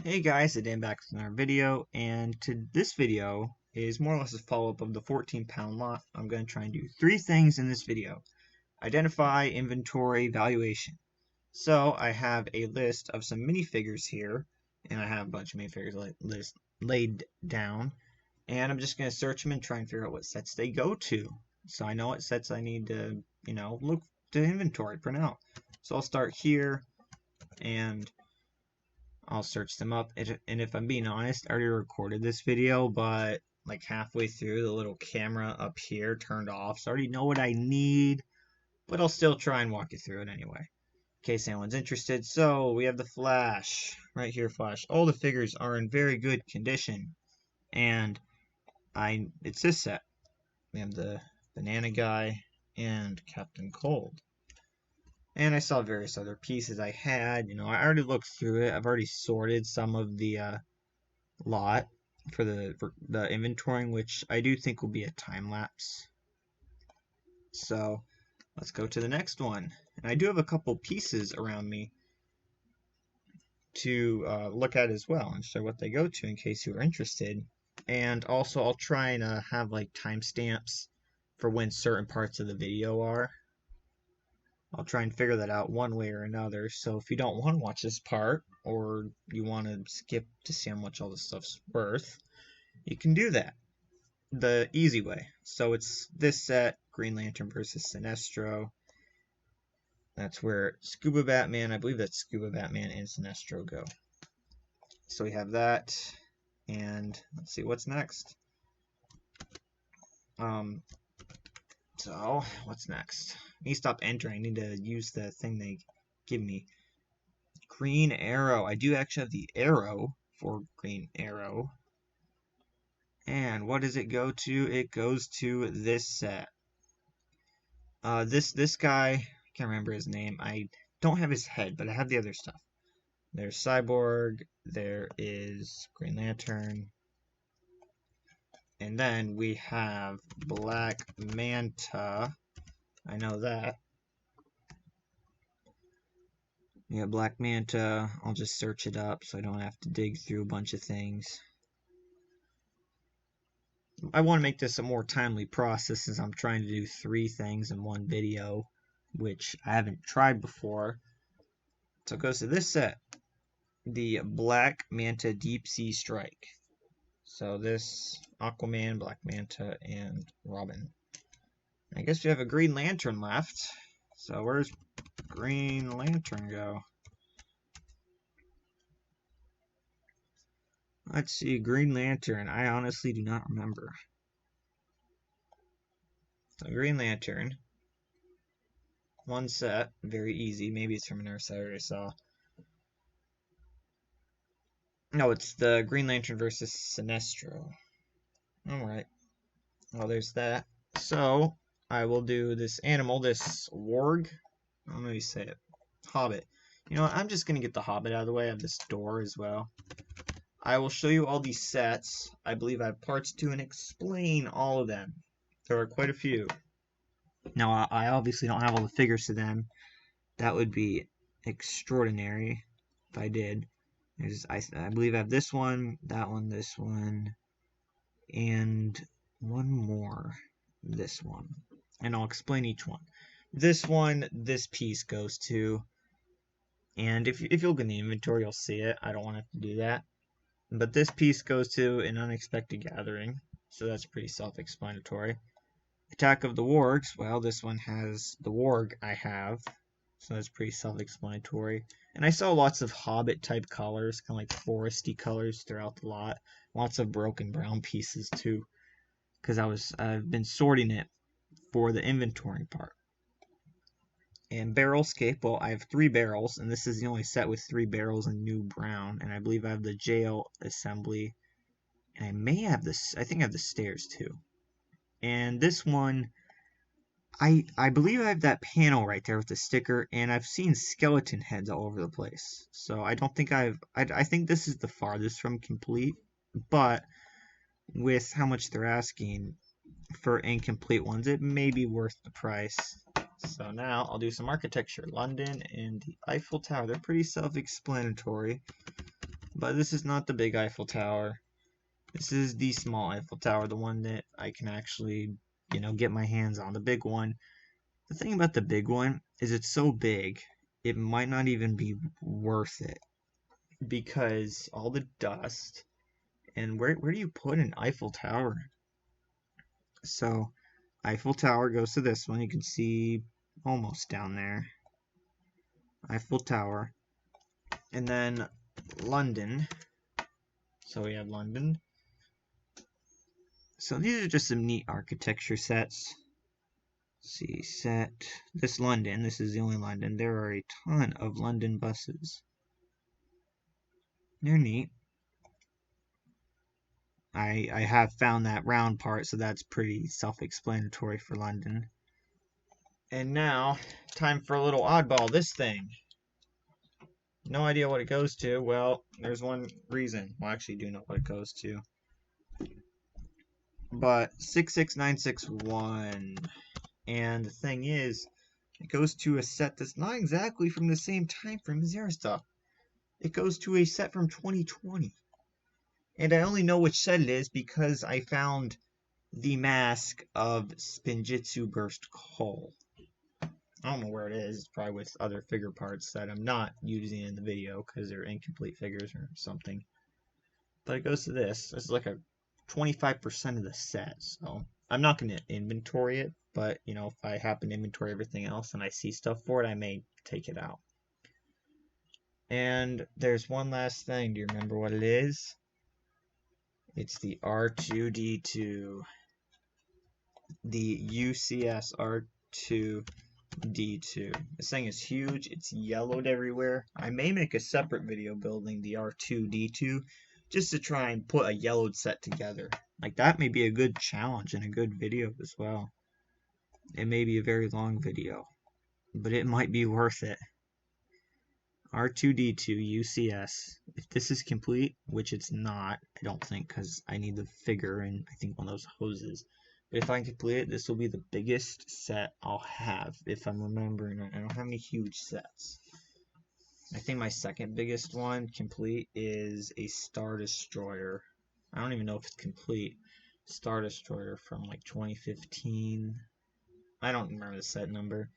Hey guys, it's Dan back with another video, and this video is more or less a follow-up of the 14-pound lot. I'm going to try and do three things in this video. Identify, inventory, valuation. So I have a list of some minifigures here, and I have a bunch of minifigures laid down, and I'm just going to search them and try and figure out what sets they go to. So I know what sets I need to, look to inventory for now. So I'll start here, and I'll search them up. And if I'm being honest, I already recorded this video, but like halfway through, the little camera up here turned off. So I already know what I need, but I'll still try and walk you through it anyway, in case anyone's interested. So we have the Flash, right here, Flash. All the figures are in very good condition, and it's this set. We have the Banana Guy and Captain Cold. And I saw various other pieces I had. I already looked through it. I've already sorted some of the lot for the inventorying, which I do think will be a time lapse. So let's go to the next one. And I do have a couple pieces around me to look at as well and show what they go to in case you are interested. And also I'll try and have like timestamps for when certain parts of the video are. I'll try and figure that out one way or another. So if you don't want to watch this part, or you want to skip to see how much all this stuff's worth, you can do that the easy way. So it's this set, Green Lantern versus Sinestro. That's where Scuba Batman, I believe that's Scuba Batman and Sinestro go. So we have that, and let's see what's next. So, what's next? I need to stop entering. I need to use the thing they give me. Green Arrow. I do actually have the arrow for Green Arrow. And what does it go to? It goes to this set. This guy, I can't remember his name. I don't have his head, but I have the other stuff. There's Cyborg. There is Green Lantern. And then we have Black Manta. I know that. Yeah, Black Manta. I'll just search it up so I don't have to dig through a bunch of things. I want to make this a more timely process since I'm trying to do three things in one video, which I haven't tried before. So it goes to this set. The Black Manta Deep Sea Strike. So this, Aquaman, Black Manta, and Robin. I guess we have a Green Lantern left. So where's Green Lantern go? Let's see, Green Lantern. I honestly do not remember. So Green Lantern. One set, very easy. Maybe it's from another set I already saw. No, it's the Green Lantern versus Sinestro. Alright. Well, there's that. So, I will do this animal, this warg. How do you say it? Hobbit. You know what? I'm just going to get the Hobbit out of the way. I have this door as well. I will show you all these sets. I believe I have parts to and explain all of them. There are quite a few. Now, I obviously don't have all the figures to them. That would be extraordinary if I did. I believe I have this one, that one, this one, and one more, this one. And I'll explain each one. This one, this piece goes to, and if you look in the inventory, you'll see it. I don't want to have to do that. But this piece goes to an unexpected gathering, so that's pretty self-explanatory. Attack of the Wargs, well, this one has the Warg I have, so that's pretty self-explanatory. And I saw lots of Hobbit-type colors, kind of like foresty colors throughout the lot. Lots of broken brown pieces, too, because I've been sorting it for the inventory part. And Barrelscape, well, I have 3 barrels, and this is the only set with 3 barrels in new brown. And I believe I have the jail assembly. And I may have this, I think I have the stairs, too. And this one, I believe I have that panel right there with the sticker, and I've seen skeleton heads all over the place. So I don't think I think this is the farthest from complete, but with how much they're asking for incomplete ones, it may be worth the price. So now I'll do some architecture. London and the Eiffel Tower, they're pretty self-explanatory. But this is not the big Eiffel Tower. This is the small Eiffel Tower, the one that I can actually, get my hands on. The big one. The thing about the big one is it's so big, it might not even be worth it because all the dust. And where do you put an Eiffel Tower? So Eiffel Tower goes to this one. You can see almost down there. Eiffel Tower. And then London. So we have London. So these are just some neat architecture sets. Let's see, set. This London, this is the only London. There are a ton of London buses. They're neat. I have found that round part, so that's pretty self-explanatory for London. And now, time for a little oddball. This thing. No idea what it goes to. Well, there's one reason. Well, I actually do know what it goes to. But 66961. And the thing is, it goes to a set that's not exactly from the same time frame as your stuff. It goes to a set from 2020. And I only know which set it is because I found the mask of Spinjitzu Burst Coal. I don't know where it is. It's probably with other figure parts that I'm not using in the video because they're incomplete figures or something. But it goes to this. This is like a 25% of the set, so I'm not going to inventory it, but if I happen to inventory everything else and I see stuff for it, I may take it out. And there's one last thing. Do you remember what it is? It's the R2D2. The UCS R2D2. This thing is huge. It's yellowed everywhere. I may make a separate video building the R2D2 just to try and put a yellowed set together. Like, that may be a good challenge and a good video as well. It may be a very long video, but it might be worth it. R2D2 UCS. If this is complete, which it's not, I don't think, because I need the figure and I think one of those hoses. But if I complete it, this will be the biggest set I'll have, if I'm remembering right. I don't have any huge sets. I think my second biggest one complete is a Star Destroyer. I don't even know if it's complete. Star Destroyer from like 2015. I don't remember the set number.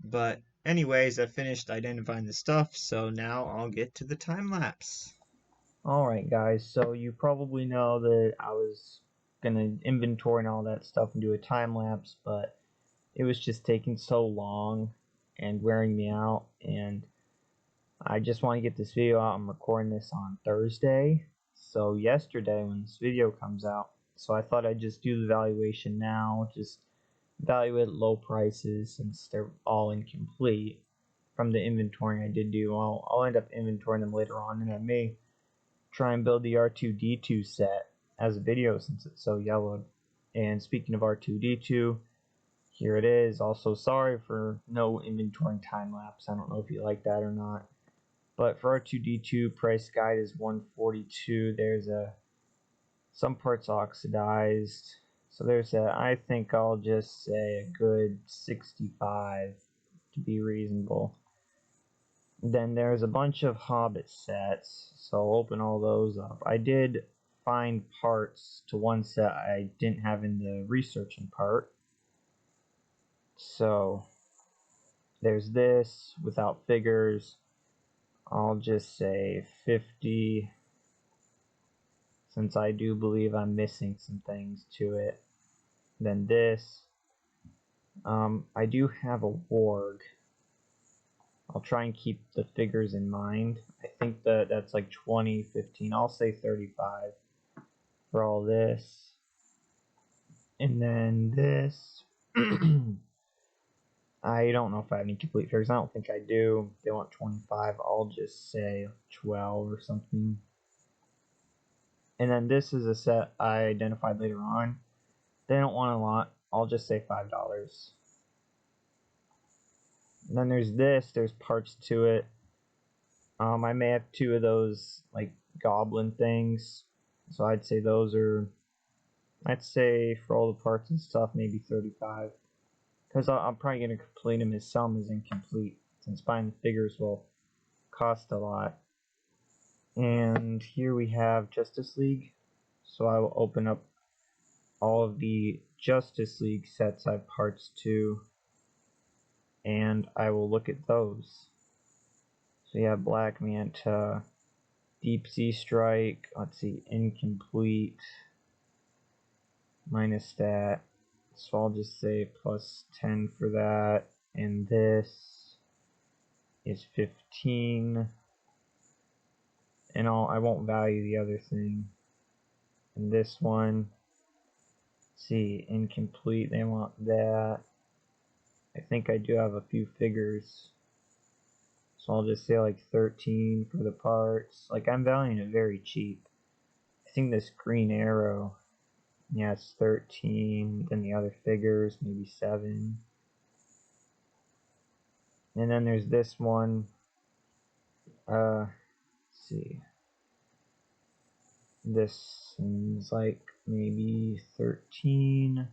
But anyways, I finished identifying the stuff, so now I'll get to the time lapse. Alright guys, so you probably know that I was gonna inventory and all that stuff and do a time lapse, but it was just taking so long and wearing me out, and I just want to get this video out. I'm recording this on Thursday, so yesterday when this video comes out. So I thought I'd just do the valuation now, just evaluate low prices since they're all incomplete from the inventory I did do. I'll end up inventorying them later on, and I may try and build the R2D2 set as a video since it's so yellowed. And speaking of R2D2, here it is. Also, sorry for no inventory time lapse. I don't know if you like that or not. But for R2D2, price guide is 142. There's some parts oxidized. So I think I'll just say a good 65 to be reasonable. Then there's a bunch of Hobbit sets, so I'll open all those up. I did find parts to one set I didn't have in the researching part. So there's this without figures. I'll just say 50, since I do believe I'm missing some things to it. Then this. I do have a warg. I'll try and keep the figures in mind. I think that's like 20, 15. I'll say 35 for all this. And then this. I don't know if I have any complete figures. I don't think I do. If they want 25, I'll just say 12 or something. And then this is a set I identified later on. They don't want a lot. I'll just say $5. And then there's this. There's parts to it. I may have two of those like goblin things. So I'd say I'd say for all the parts and stuff, maybe 35. Because I'm probably going to complete them as some is incomplete, since buying the figures will cost a lot. And here we have Justice League. So I will open up all of the Justice League sets I have parts to, and I will look at those. So you have Black Manta, Deep Sea Strike, let's see, incomplete, minus that. So I'll just say plus 10 for that, and this is 15, and I won't value the other thing. And this one, let's see, incomplete, they want that. I think I do have a few figures, so I'll just say like 13 for the parts. Like, I'm valuing it very cheap. I think this Green Arrow, yeah, it's 13, then the other figures, maybe 7. And then there's this one, let's see, this one's like maybe 13, and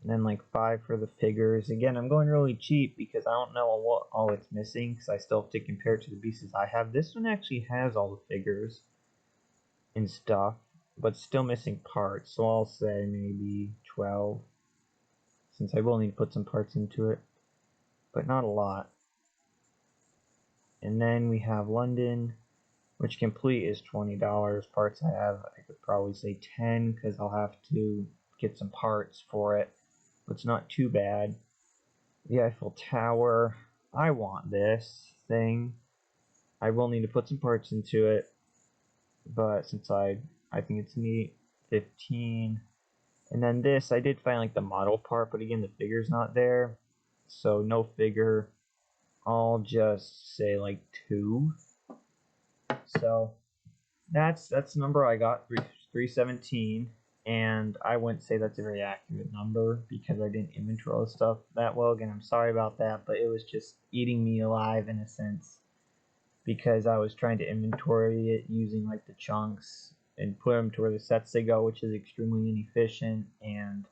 then like 5 for the figures. Again, I'm going really cheap because I don't know what all it's missing, because I still have to compare it to the pieces I have. This one actually has all the figures and stuff, but still missing parts, so I'll say maybe 12, since I will need to put some parts into it, but not a lot. And then we have London, which complete is $20. Parts I have, I could probably say 10, because I'll have to get some parts for it, but it's not too bad. The Eiffel Tower, I want this thing. I will need to put some parts into it, but since I think it's neat, 15. And then this, I did find like the model part, but again, the figure's not there, so no figure. I'll just say like 2. So that's the number I got, 317, and I wouldn't say that's a very accurate number because I didn't inventory all the stuff that well. Again, I'm sorry about that, but it was just eating me alive in a sense, because I was trying to inventory it using like the chunks and put them to where the sets they go, which is extremely inefficient, and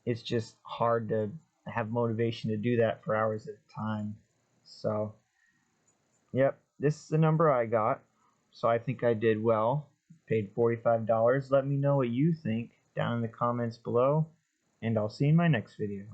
it's just hard to have motivation to do that for hours at a time. So, yep, this is the number I got. So I think I did well. Paid $45. Let me know what you think down in the comments below, and I'll see you in my next video.